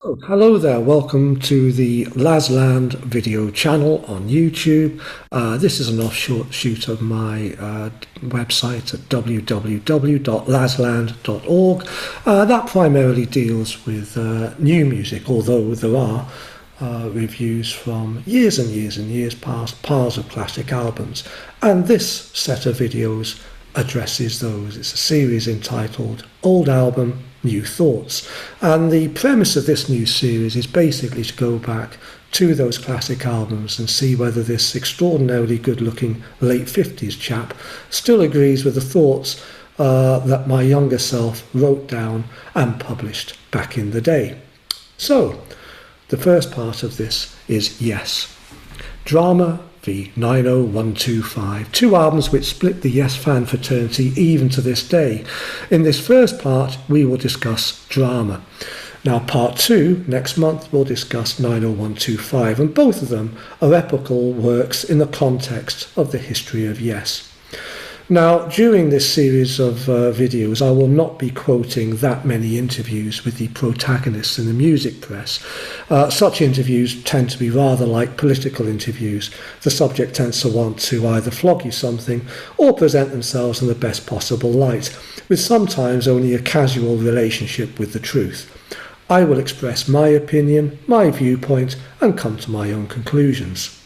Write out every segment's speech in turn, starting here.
Oh, hello there, welcome to the Lasland video channel on YouTube. This is an offshoot of my website at www.lasland.org. That primarily deals with new music, although there are reviews from years and years and years past, piles of classic albums. And this set of videos addresses those. It's a series entitled Old Album, New Thoughts. And the premise of this new series is basically to go back to those classic albums and see whether this extraordinarily good-looking late 50s chap still agrees with the thoughts that my younger self wrote down and published back in the day. So, the first part of this is Yes. Drama v 90125, two albums which split the Yes fan fraternity even to this day. In this first part, we will discuss Drama. Now, part 2, next month, we'll discuss 90125, and both of them are epical works in the context of the history of Yes. Now, during this series of videos, I will not be quoting that many interviews with the protagonists in the music press. Such interviews tend to be rather like political interviews. The subject tends to want to either flog you something or present themselves in the best possible light, with sometimes only a casual relationship with the truth. I will express my opinion, my viewpoint, and come to my own conclusions.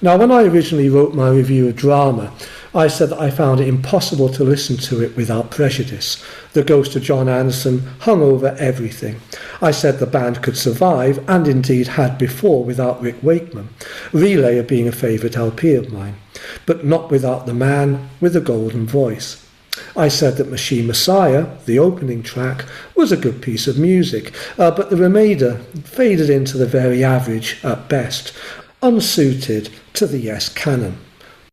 Now, when I originally wrote my review of Drama, I said that I found it impossible to listen to it without prejudice. The ghost of John Anderson hung over everything. I said the band could survive, and indeed had before, without Rick Wakeman, Relay being a favourite LP of mine, but not without the man with the golden voice. I said that Machine Messiah, the opening track, was a good piece of music, but the remainder faded into the very average at best, unsuited to the Yes canon.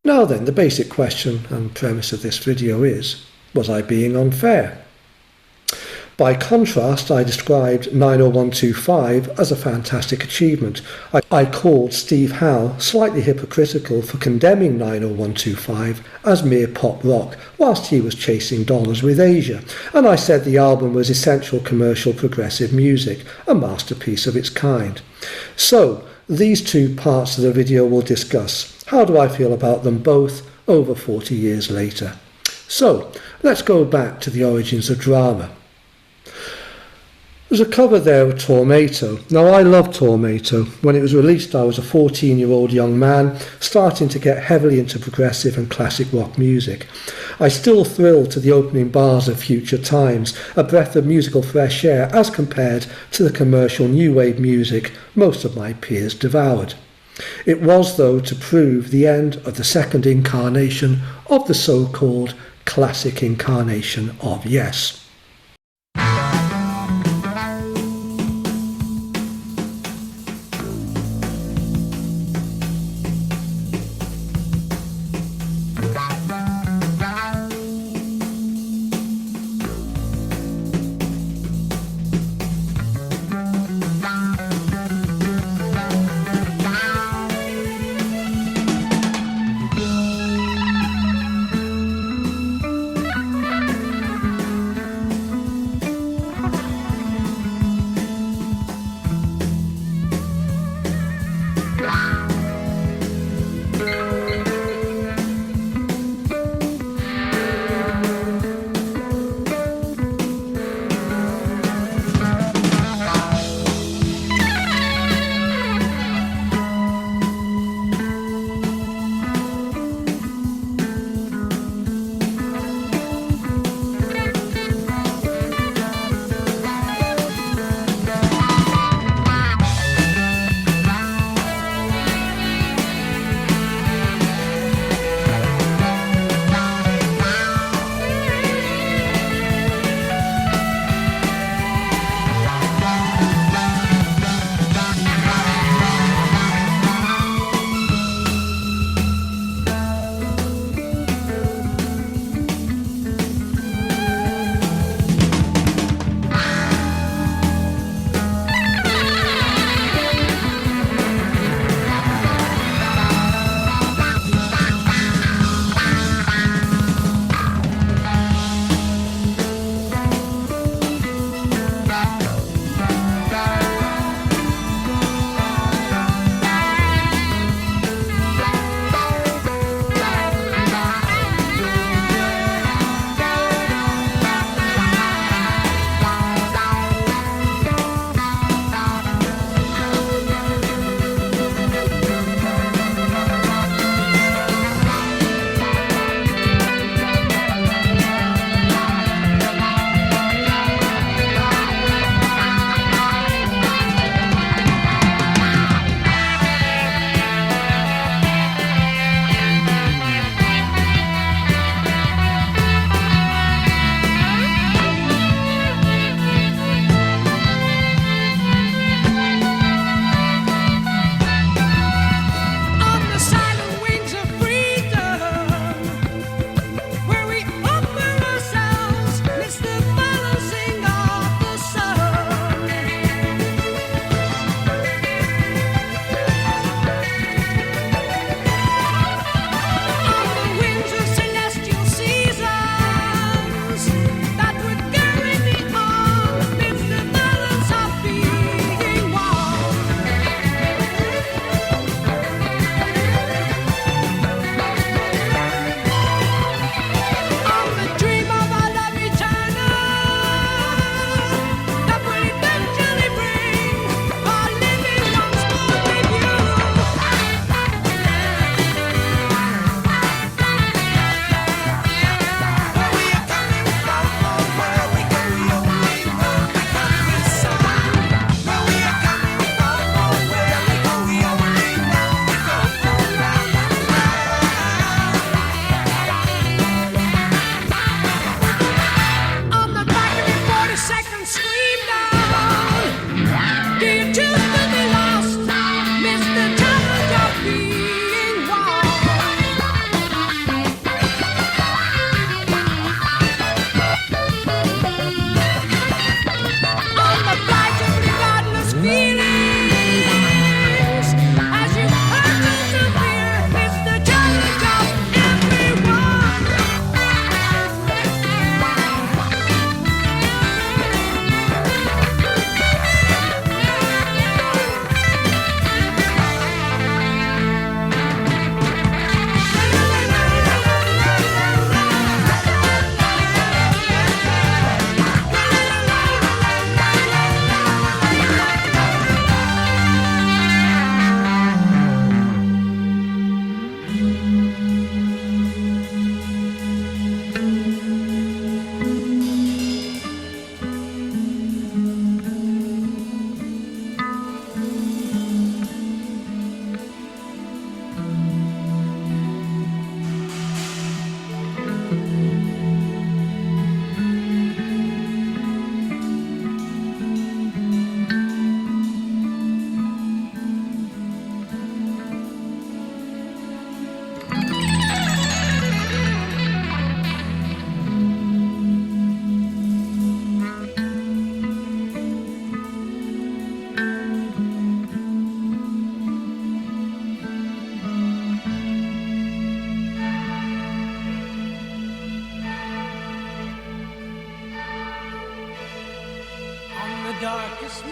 Now then, the basic question and premise of this video is, was I being unfair? By contrast, I described 90125 as a fantastic achievement. I called Steve Howe slightly hypocritical for condemning 90125 as mere pop rock whilst he was chasing dollars with Asia, and I said the album was essential commercial progressive music, a masterpiece of its kind. So, these two parts of the video will discuss how do I feel about them both over 40 years later. So, let's go back to the origins of Drama. There's a cover there of Tormato. Now, I love Tormato. When it was released, I was a 14-year-old young man starting to get heavily into progressive and classic rock music. I still thrill to the opening bars of Future Times, a breath of musical fresh air as compared to the commercial new wave music most of my peers devoured. It was, though, to prove the end of the second incarnation of the so-called classic incarnation of Yes.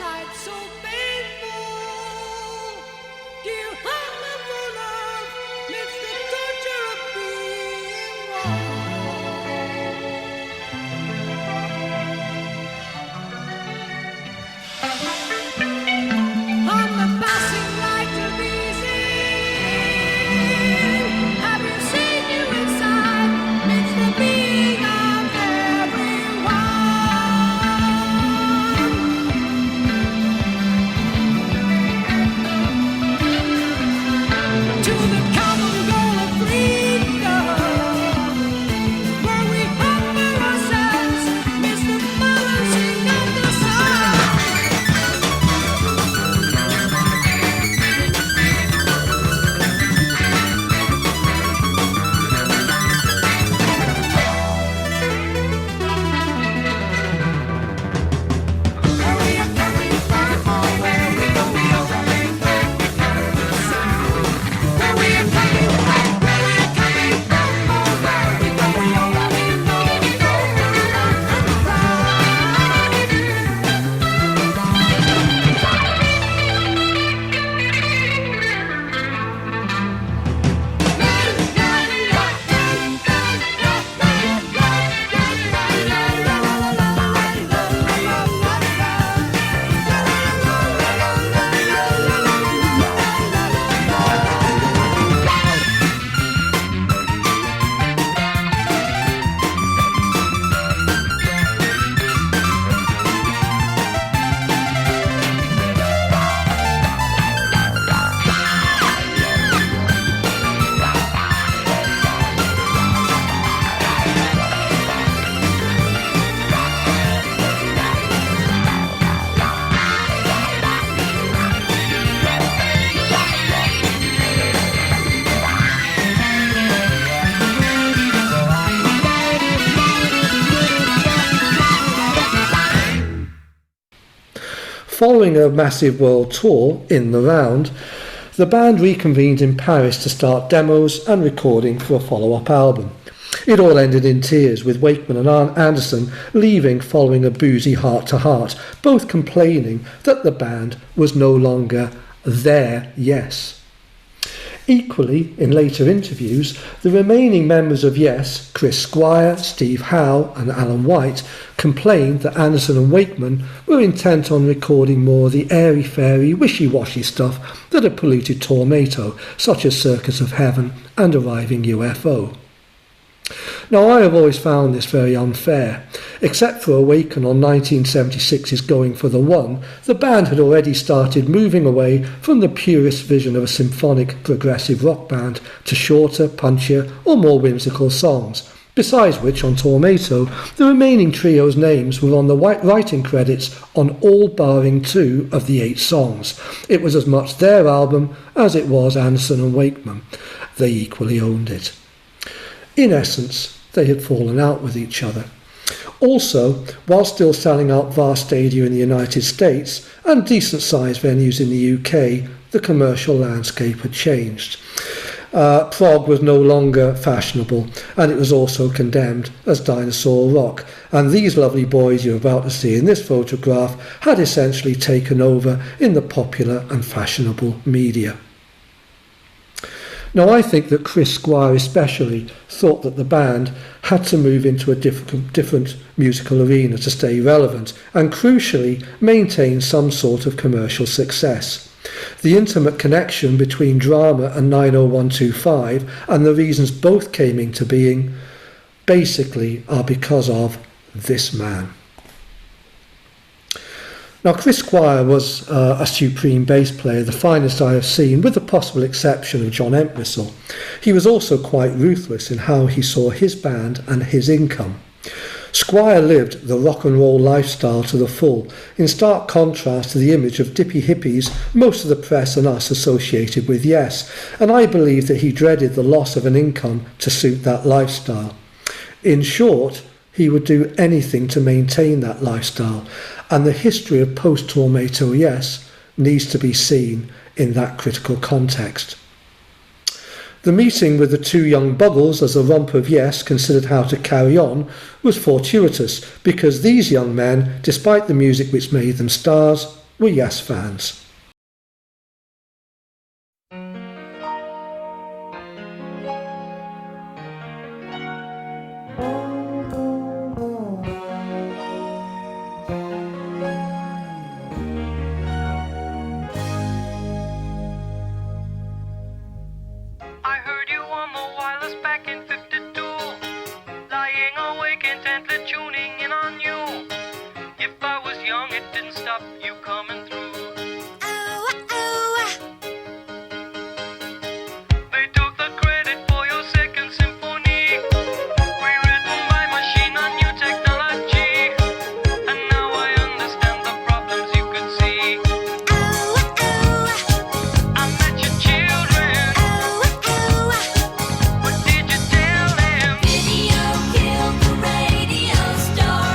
night so painful. Dear heart of love, it's the torture of being wrong. On the passing light of reason, have you seen you inside? It's the being of everyone. To the common goal of freedom, where we humble ourselves, miss the balancing of the sun. Where we are coming from, or where we go, we are running back out of the sound. Where we are coming from, where we are coming from, or where we go, we are running, no, we go around and Following a massive world tour in the round, the band reconvened in Paris to start demos and recording for a follow-up album. It all ended in tears, with Wakeman and Anderson leaving following a boozy heart-to-heart, both complaining that the band was no longer their Yes. Equally, in later interviews, the remaining members of Yes, Chris Squire, Steve Howe and Alan White, complained that Anderson and Wakeman were intent on recording more of the airy-fairy, wishy-washy stuff that had polluted Tormato, such as Circus of Heaven and Arriving UFO. Now, I have always found this very unfair. Except for Awaken on 1976's Going for the One, the band had already started moving away from the purest vision of a symphonic progressive rock band to shorter, punchier or more whimsical songs. Besides which, on Tormato, the remaining trio's names were on the writing credits on all barring 2 of the 8 songs. It was as much their album as it was Anderson and Wakeman. They equally owned it. In essence, they had fallen out with each other. Also, while still selling out vast stadia in the United States and decent-sized venues in the UK, the commercial landscape had changed. Prog was no longer fashionable, and it was also condemned as dinosaur rock, and these lovely boys you're about to see in this photograph had essentially taken over in the popular and fashionable media. Now, I think that Chris Squire especially thought that the band had to move into a different musical arena to stay relevant and, crucially, maintain some sort of commercial success. The intimate connection between Drama and 90125 and the reasons both came into being basically are because of this man. Now, Chris Squire was a supreme bass player, the finest I have seen, with the possible exception of John Entwistle. He was also quite ruthless in how he saw his band and his income. Squire lived the rock and roll lifestyle to the full, in stark contrast to the image of dippy hippies most of the press and us associated with Yes, and I believe that he dreaded the loss of an income to suit that lifestyle. In short, he would do anything to maintain that lifestyle, and the history of post-Tormato Yes needs to be seen in that critical context. The meeting with the 2 young Bugles as the rump of Yes considered how to carry on was fortuitous, because these young men, despite the music which made them stars, were Yes fans. I heard you on the wireless back in 52, lying awake intently tuning in on you. If I was young, it didn't stop you coming through. They took the credit for your second symphony, rewritten by machine on new technology. And now I understand the problems you could see. I met your children. What did you tell them? Video killed the radio star.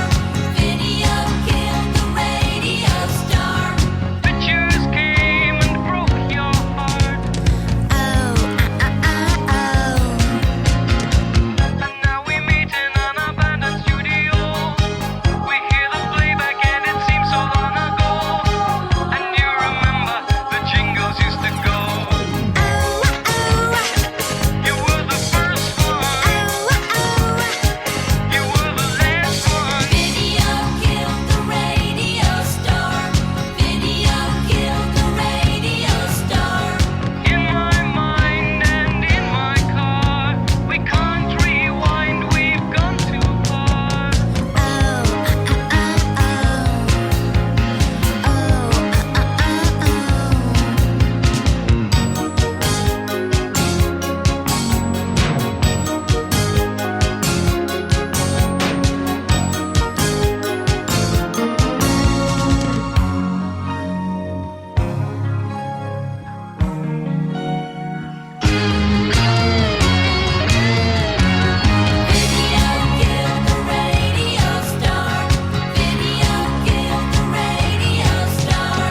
Video killed the radio star. Pictures came and broke your heart. And now we meet in an abandoned studio. We hear the playback and it seems so long ago. And you remember the jingles used to go. You were the first one. You were the last one. Video killed the radio star. Video killed the radio star. In my mind and in my car, we can't rewind, we've gone too far. Video killed the radio star. Video killed the radio star.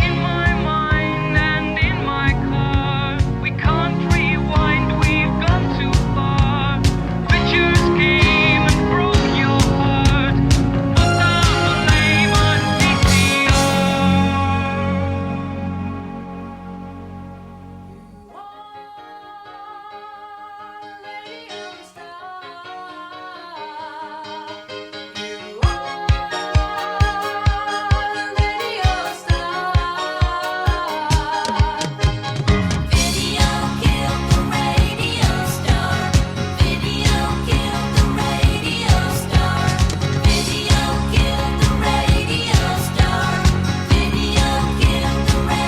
In my mind and in my car, we can't rewind, we've gone too far. Pictures came and broke your heart. Put down the name on VCR. Video killed the radio star. Video killed the radio star. Video killed the radio star. Video killed the radio star. Video killed the radio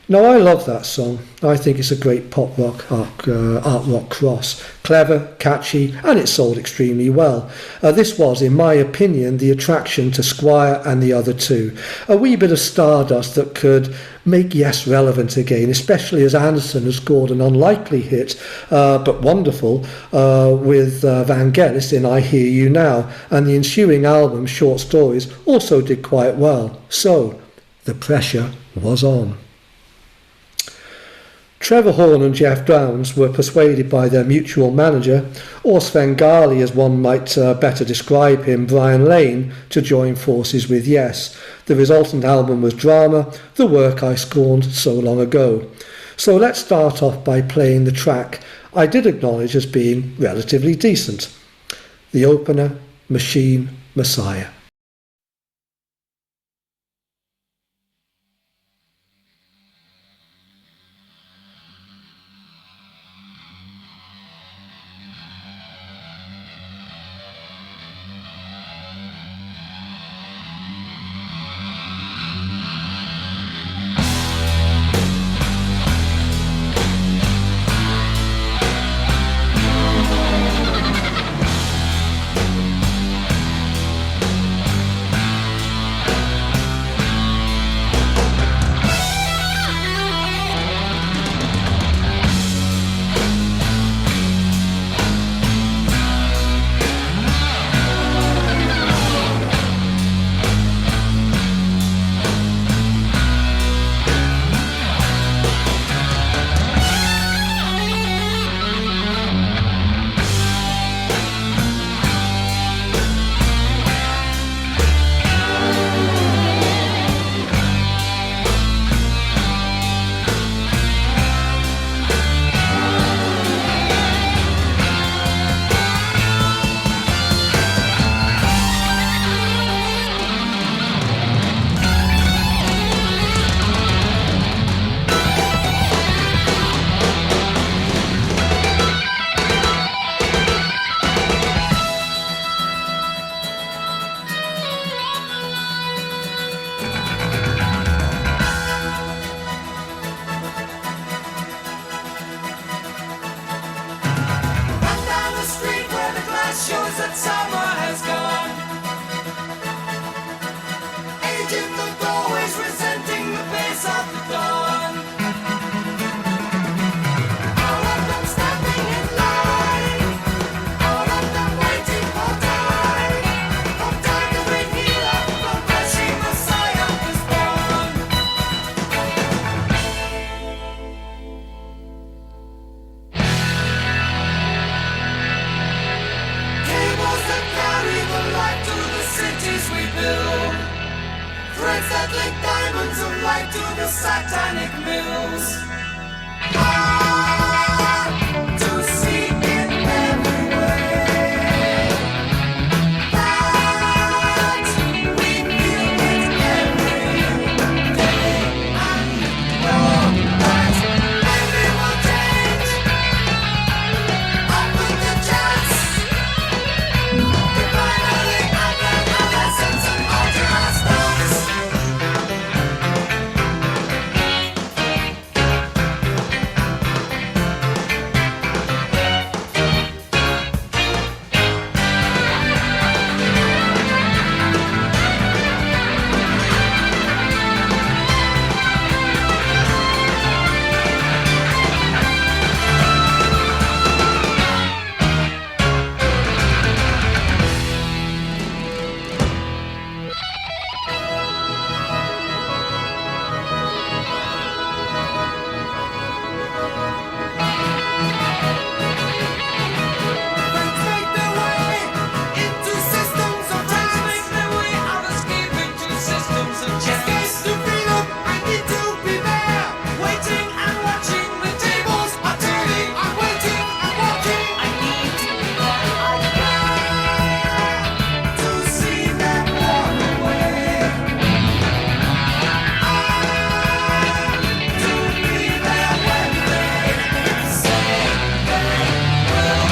Now, I love that song. I think it's a great pop rock, art rock cross. Clever, catchy, and it sold extremely well. This was, in my opinion, the attraction to Squire and the other two. A wee bit of stardust that could make Yes relevant again, especially as Anderson has scored an unlikely hit, but wonderful, with Vangelis in I Hear You Now, and the ensuing album, Short Stories, also did quite well. So, the pressure was on. Trevor Horn and Jeff Downes were persuaded by their mutual manager, or Svengali as one might better describe him, Brian Lane, to join forces with Yes. The resultant album was Drama, the work I scorned so long ago. So let's start off by playing the track I did acknowledge as being relatively decent. The opener, Machine Messiah. summer has gone. Agent the doorways resenting the pace of the dawn. All of them standing in line, all of them waiting for time. From time to bring healer, from rushing Messiah is born. Cables that carry the light to the cities we build. Threads that link diamonds of light to the satanic mills. Ah, to see it everywhere. That we feel it every day. And know that maybe we'll change. Up with the jazz. Finally, adolescence and ultra stars. Make their way into systems of chance. Make their way out, escape into systems of chance. Escape to freedom, I need to be there. Waiting and watching, the tables are turning. I'm waiting and watching. I need to be there. I'm there to see them walk away. To be there when they say they will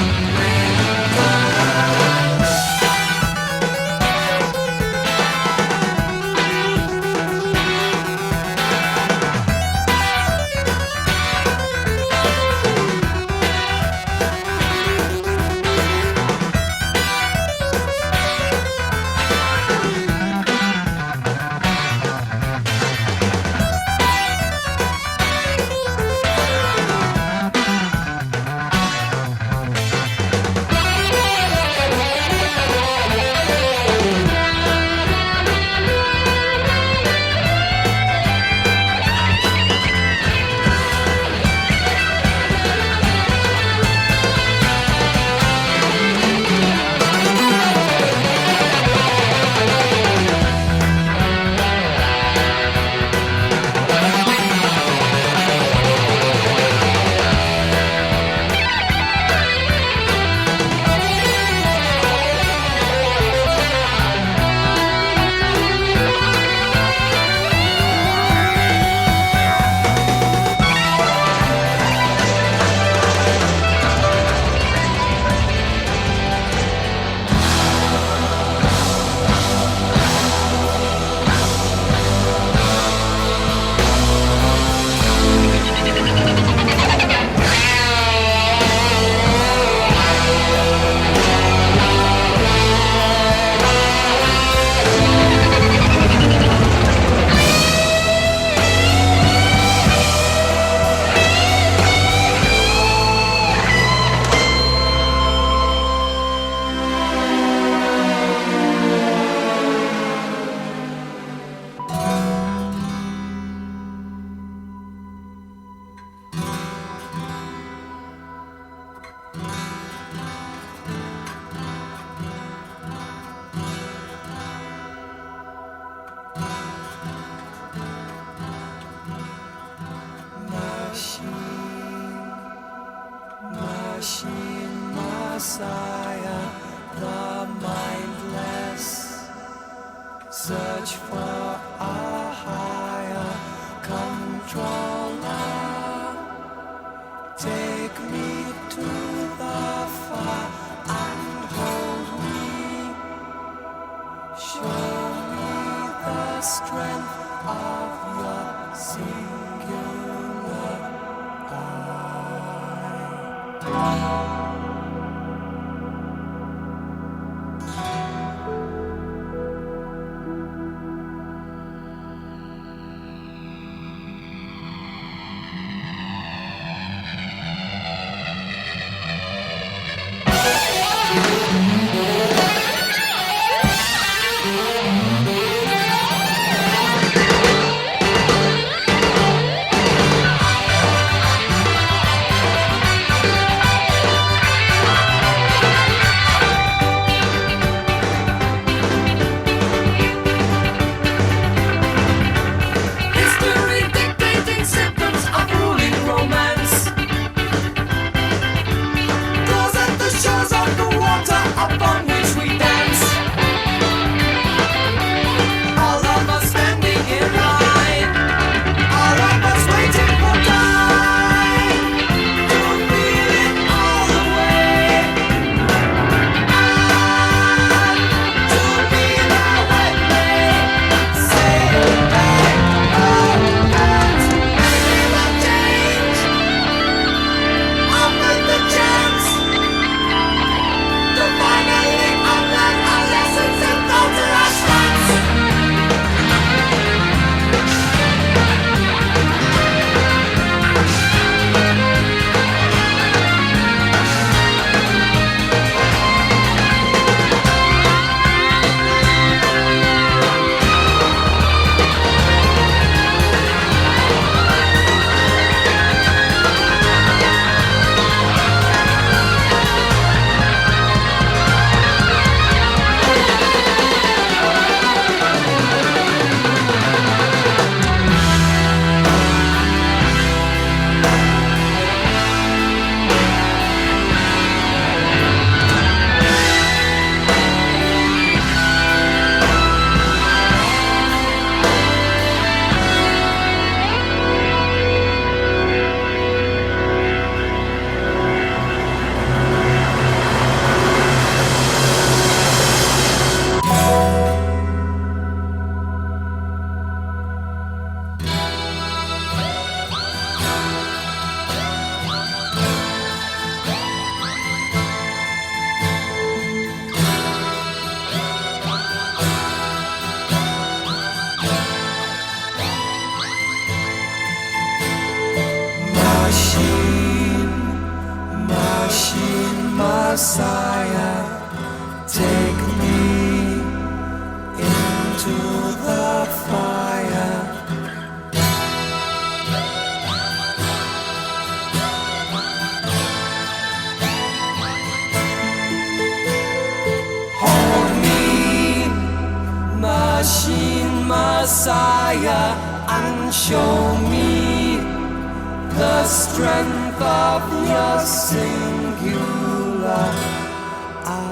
Machine Messiah, the mindless search for a higher controller. Take me to the far and hold me. Show me the strength of your singular eye. into the fire. Hold me, machine messiah, and show me the strength of your singular eye.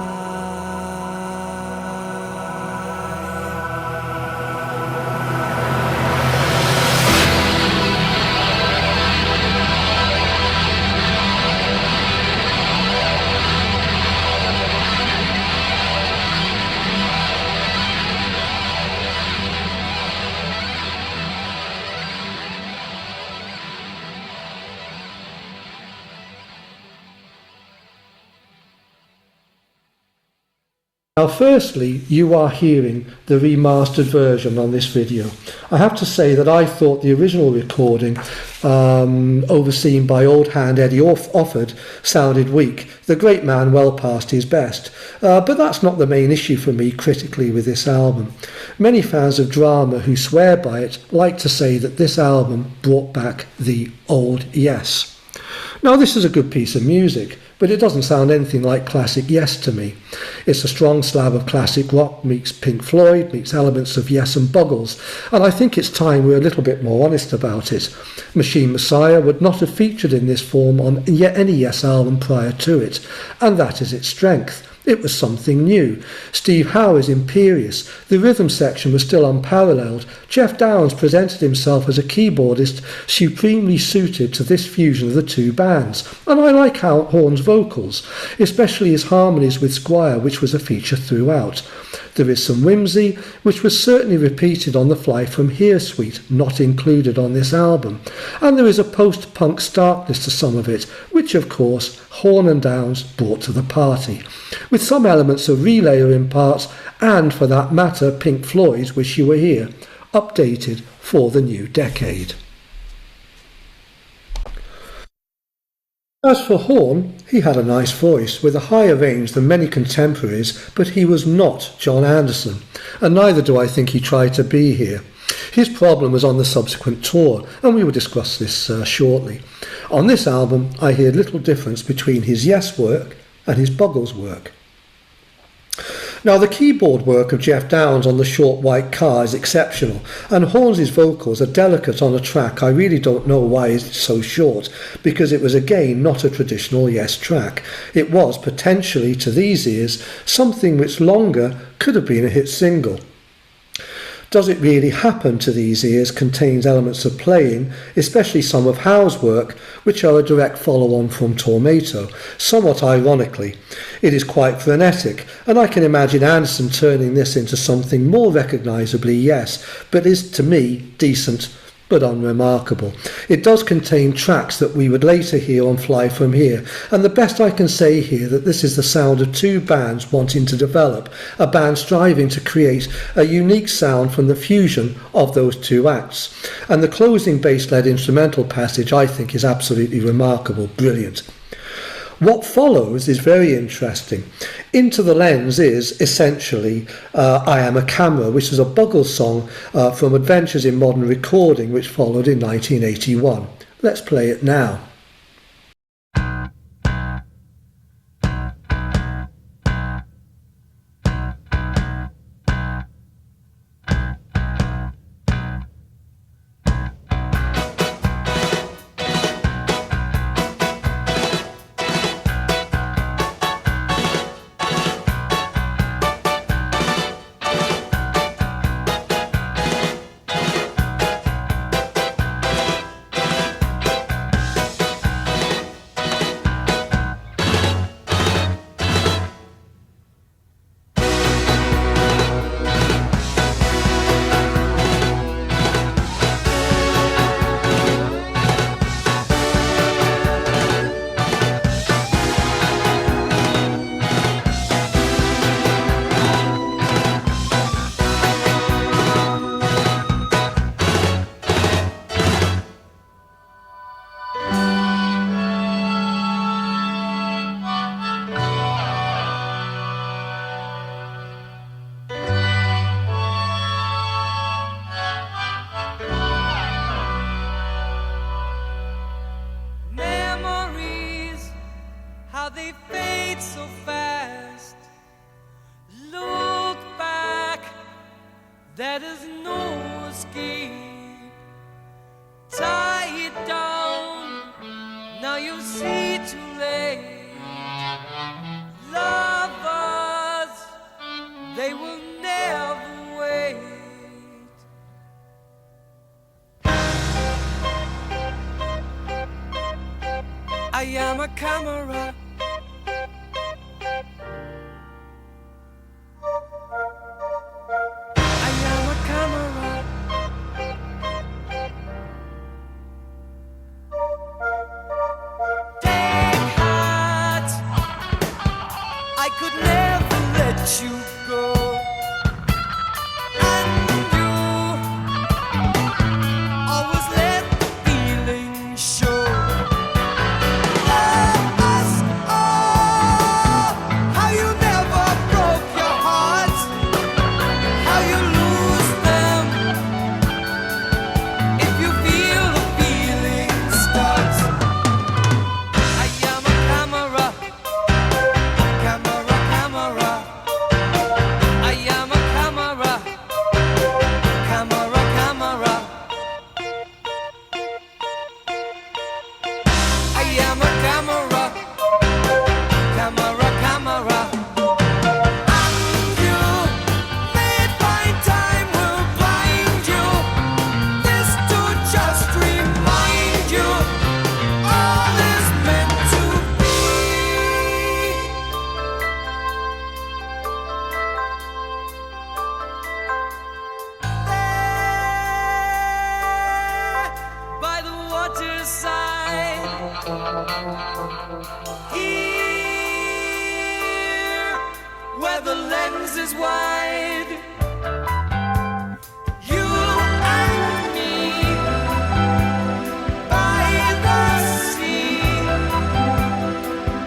Now firstly, you are hearing the remastered version on this video. I have to say that I thought the original recording, overseen by old hand Eddie Offord, sounded weak. The great man well past his best. But that's not the main issue for me critically with this album. Many fans of drama who swear by it like to say that this album brought back the old Yes. Now this is a good piece of music, but it doesn't sound anything like classic Yes to me. It's a strong slab of classic rock meets Pink Floyd, meets elements of Yes and Bugles, and I think it's time we're a little bit more honest about it. Machine Messiah would not have featured in this form on any Yes album prior to it, and that is its strength. It was something new. Steve Howe is imperious. The rhythm section was still unparalleled. Jeff Downes presented himself as a keyboardist supremely suited to this fusion of the two bands. And I like Horn's vocals, especially his harmonies with Squire, which was a feature throughout. There is some whimsy, which was certainly repeated on the Fly From Here suite, not included on this album. And there is a post-punk starkness to some of it, which of course Horn and Downes brought to the party, with some elements of Relayer in parts, and for that matter Pink Floyd's Wish You Were Here, updated for the new decade. As for Horn, he had a nice voice with a higher range than many contemporaries, but he was not John Anderson, and neither do I think he tried to be here. His problem was on the subsequent tour, and we will discuss this shortly. On this album, I hear little difference between his Yes work and his Bugles work. Now, the keyboard work of Jeff Downes on the Short White Car is exceptional, and Horns' vocals are delicate on a track I really don't know why it's so short, because it was again not a traditional Yes track. It was, potentially to these ears, something which longer could have been a hit single. Does It Really Happen to these ears contains elements of playing, especially some of Howe's work, which are a direct follow-on from Tormato, somewhat ironically. It is quite frenetic, and I can imagine Anderson turning this into something more recognisably Yes, but is to me decent but unremarkable. It does contain tracks that we would later hear on Fly From Here, and the best I can say here that this is the sound of two bands wanting to develop, a band striving to create a unique sound from the fusion of those two acts. And the closing bass-led instrumental passage I think is absolutely remarkable, brilliant. What follows is very interesting. Into the Lens is essentially I Am a Camera, which is a Bugles song from Adventures in Modern Recording, which followed in 1981. Let's play it now. There is no escape. Tie it down, now you see too late. Lovers, they will never wait. I am a camera. I am a camera. Take heart. I could never let you go. And you always let the feeling show. Us, oh, how you never broke your heart. How you lose them if you feel the feeling starts. I am a camera, camera, camera. I am a camera, camera, camera. I am a camera, camera, camera. And you may find time will blind you. This to just remind you all is meant to be. There, by the waterside, here, where the lens is wide, you and me, by the sea,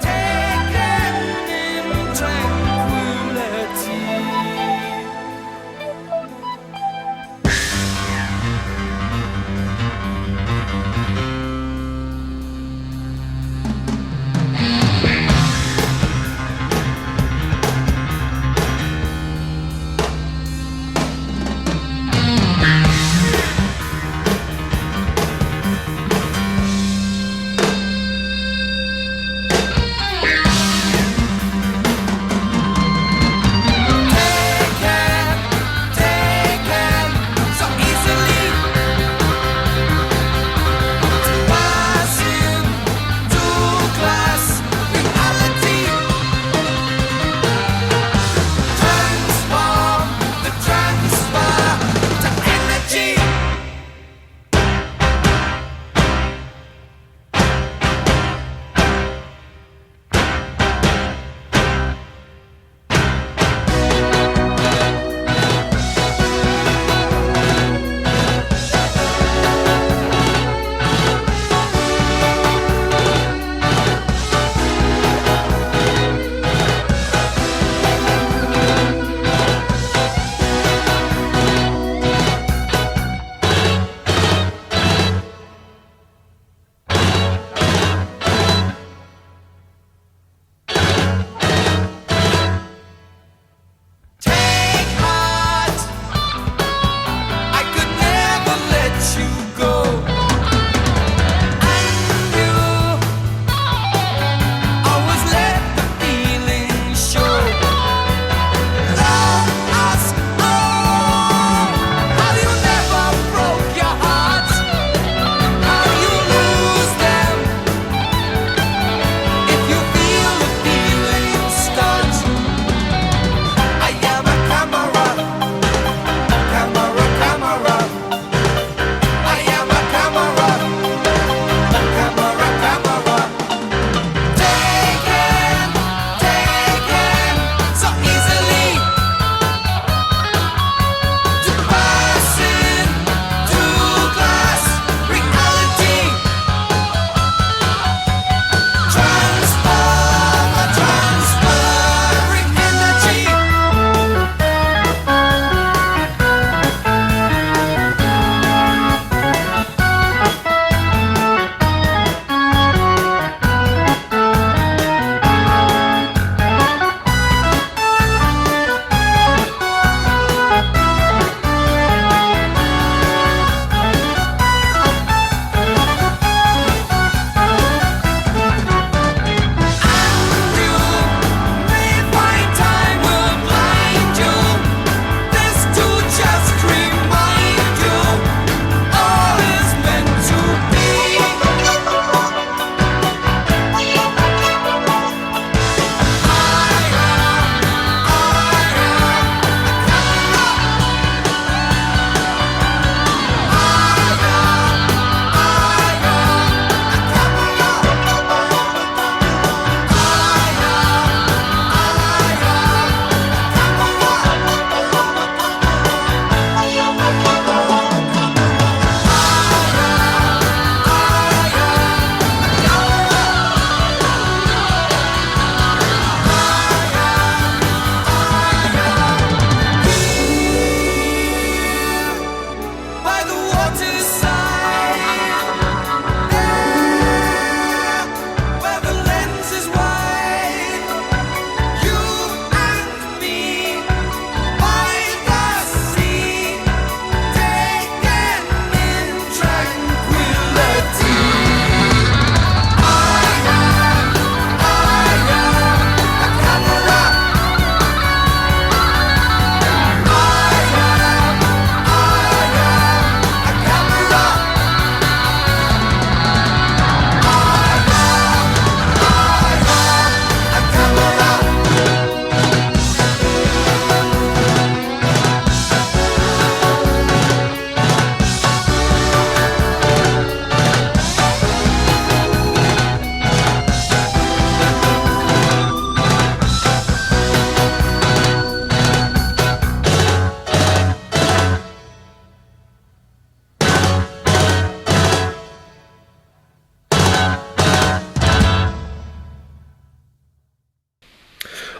taken in tranquility.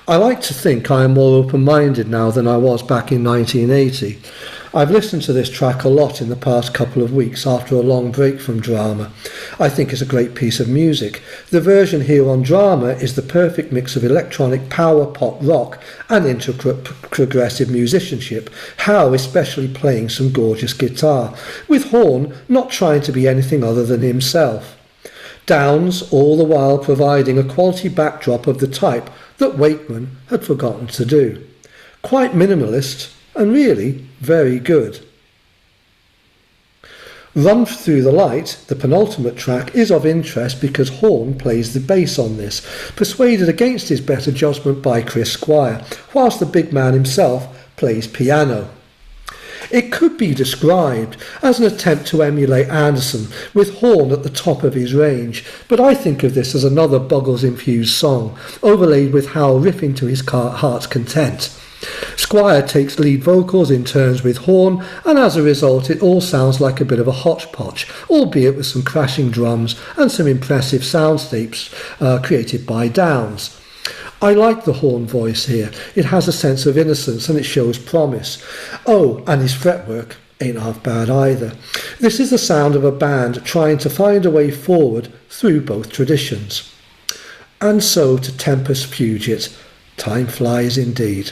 I like to think I am more open-minded now than I was back in 1980. I've listened to this track a lot in the past couple of weeks after a long break from drama. I think it's a great piece of music. The version here on drama is the perfect mix of electronic power pop rock and intricate progressive musicianship, Howe especially playing some gorgeous guitar, with Horn not trying to be anything other than himself. Downes all the while providing a quality backdrop of the type that Wakeman had forgotten to do. Quite minimalist, and really very good. Run Through the Light, the penultimate track, is of interest because Horn plays the bass on this, persuaded against his better judgment by Chris Squire, whilst the big man himself plays piano. It could be described as an attempt to emulate Anderson, with Horn at the top of his range, but I think of this as another Bugles-infused song, overlaid with Howe riffing to his heart's content. Squire takes lead vocals in turns with Horn, and as a result it all sounds like a bit of a hodgepodge, albeit with some crashing drums and some impressive soundscapes created by Downes. I like the Horn voice here. It has a sense of innocence and it shows promise. Oh, and his fretwork ain't half bad either. This is the sound of a band trying to find a way forward through both traditions. And so to Tempus Fugit. Time flies indeed.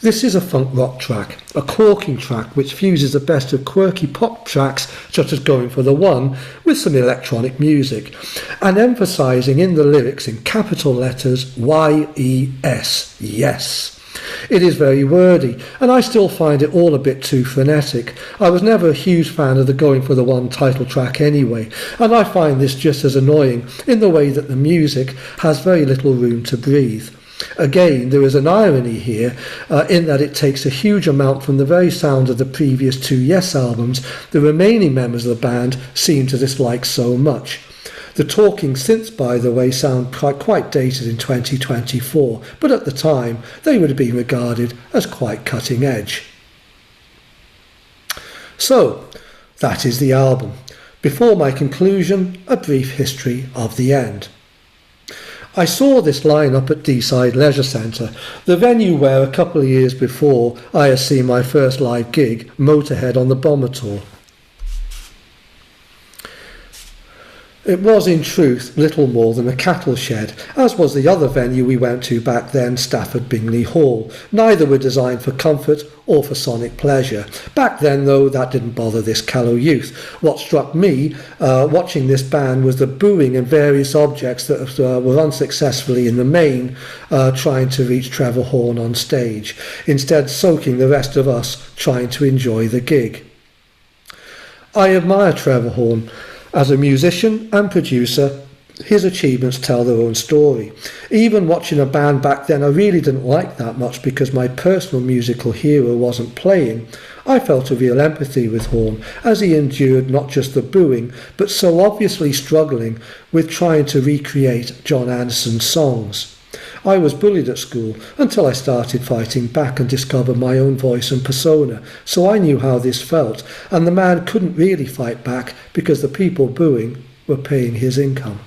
This is a funk rock track, a corking track which fuses the best of quirky pop tracks such as Going for the One with some electronic music, and emphasising in the lyrics in capital letters Y-E-S, yes. It is very wordy, and I still find it all a bit too frenetic. I was never a huge fan of the Going for the One title track anyway, and I find this just as annoying in the way that the music has very little room to breathe. Again, there is an irony here in that it takes a huge amount from the very sound of the previous two Yes albums the remaining members of the band seem to dislike so much. The talking synths, by the way, sound quite dated in 2024, but at the time they would have been regarded as quite cutting edge. So, that is the album. Before my conclusion, a brief history of the end. I saw this line-up at Deeside Leisure Centre, the venue where a couple of years before I had seen my first live gig, Motorhead on the Bomber Tour. It was in truth little more than a cattle shed, as was the other venue we went to back then, Stafford Bingley Hall. Neither were designed for comfort or for sonic pleasure. Back then, though, that didn't bother this callow youth. What struck me watching this band was the booing and various objects that were unsuccessfully in the main trying to reach Trevor Horn on stage, instead soaking the rest of us trying to enjoy the gig. I admire Trevor Horn. As a musician and producer, his achievements tell their own story. Even watching a band back then I really didn't like that much because my personal musical hero wasn't playing. I felt a real empathy with Horn as he endured not just the booing but so obviously struggling with trying to recreate John Anderson's songs. I was bullied at school until I started fighting back and discovered my own voice and persona, so I knew how this felt, and the man couldn't really fight back because the people booing were paying his income.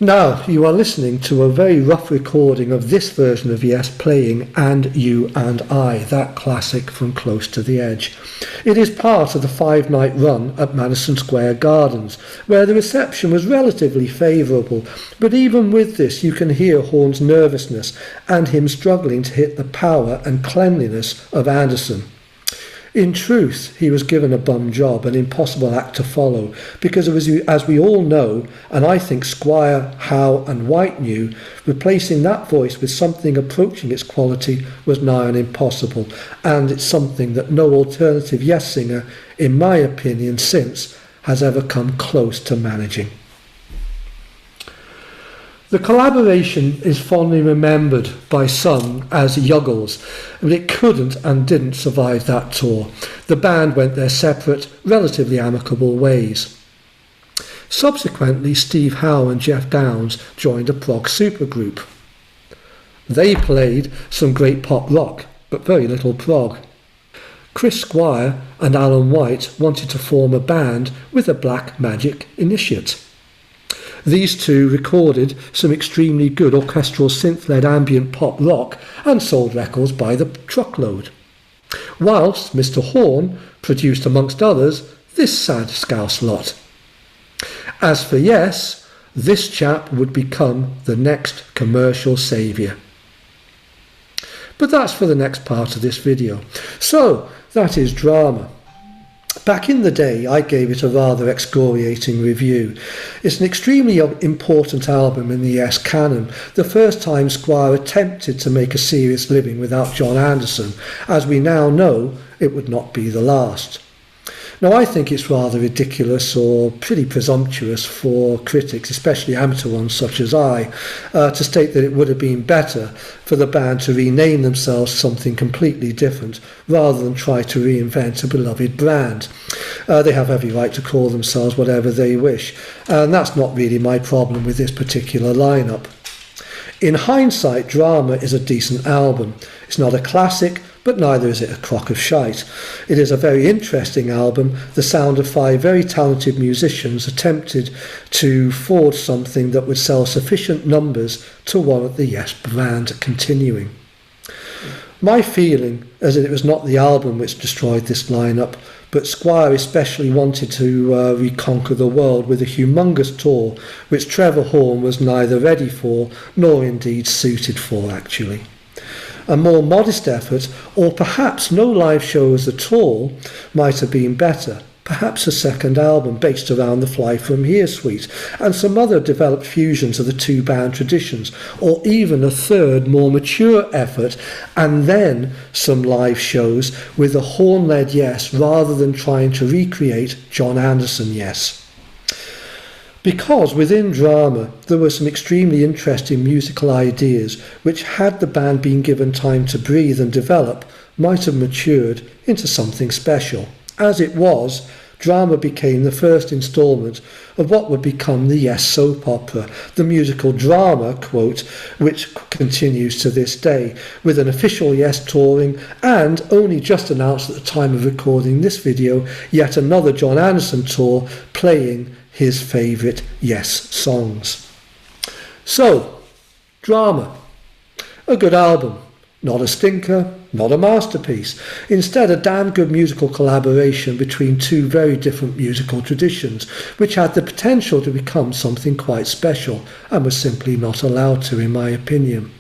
Now, you are listening to a very rough recording of this version of Yes playing And You and I, that classic from Close to the Edge. It is part of the 5-night run at Madison Square Gardens, where the reception was relatively favourable, but even with this you can hear Horn's nervousness and him struggling to hit the power and cleanliness of Anderson. In truth, he was given a bum job, an impossible act to follow, because as we all know, and I think Squire, Howe and White knew, replacing that voice with something approaching its quality was nigh on impossible, and it's something that no alternative Yes singer, in my opinion, since has ever come close to managing. The collaboration is fondly remembered by some as Bugles, but it couldn't and didn't survive that tour. The band went their separate, relatively amicable ways. Subsequently, Steve Howe and Jeff Downes joined a prog supergroup. They played some great pop rock, but very little prog. Chris Squire and Alan White wanted to form a band with a Black Magic initiate. These two recorded some extremely good orchestral synth-led ambient pop rock and sold records by the truckload. Whilst Mr. Horn produced, amongst others, this sad scouse lot. As for Yes, this chap would become the next commercial saviour. But that's for the next part of this video. So, that is Drama. Back in the day, I gave it a rather excoriating review. It's an extremely important album in the Yes canon, the first time Squire attempted to make a serious living without John Anderson. As we now know, it would not be the last. Now, I think it's rather ridiculous or pretty presumptuous for critics, especially amateur ones such as I, to state that it would have been better for the band to rename themselves something completely different rather than try to reinvent a beloved brand. They have every right to call themselves whatever they wish, and that's not really my problem with this particular lineup. In hindsight, Drama is a decent album. It's not a classic, but neither is it a crock of shite. It is a very interesting album. The sound of 5 very talented musicians attempted to forge something that would sell sufficient numbers to warrant the Yes band continuing. My feeling is that it was not the album which destroyed this lineup, but Squire especially wanted to reconquer the world with a humongous tour which Trevor Horn was neither ready for nor indeed suited for, actually. A more modest effort, or perhaps no live shows at all, might have been better. Perhaps a second album based around the Fly From Here suite and some other developed fusions of the two band traditions, or even a third, more mature effort, and then some live shows with a Horn-led Yes rather than trying to recreate John Anderson Yes. Because within Drama there were some extremely interesting musical ideas which, had the band been given time to breathe and develop, might have matured into something special. As it was, Drama became the first instalment of what would become the Yes soap opera, the musical drama, quote, which continues to this day, with an official Yes touring and, only just announced at the time of recording this video, yet another John Anderson tour playing his favourite Yes songs. So, Drama. A good album. Not a stinker, not a masterpiece. Instead, a damn good musical collaboration between two very different musical traditions, which had the potential to become something quite special, and was simply not allowed to, in my opinion.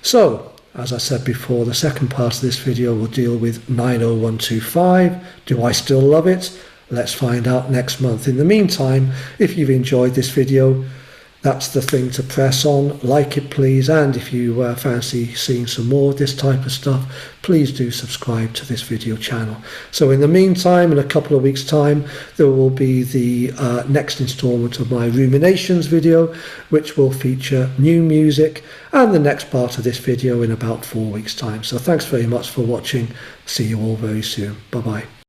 So, as I said before, the second part of this video will deal with 90125. Do I still love it? Let's find out next month. In the meantime, if you've enjoyed this video, that's the thing to press on. Like it, please, and if you fancy seeing some more of this type of stuff, please do subscribe to this video channel. So in the meantime, in a couple of weeks' time, there will be the next instalment of my Ruminations video, which will feature new music, and the next part of this video in about 4 weeks' time. So thanks very much for watching. See you all very soon. Bye-bye.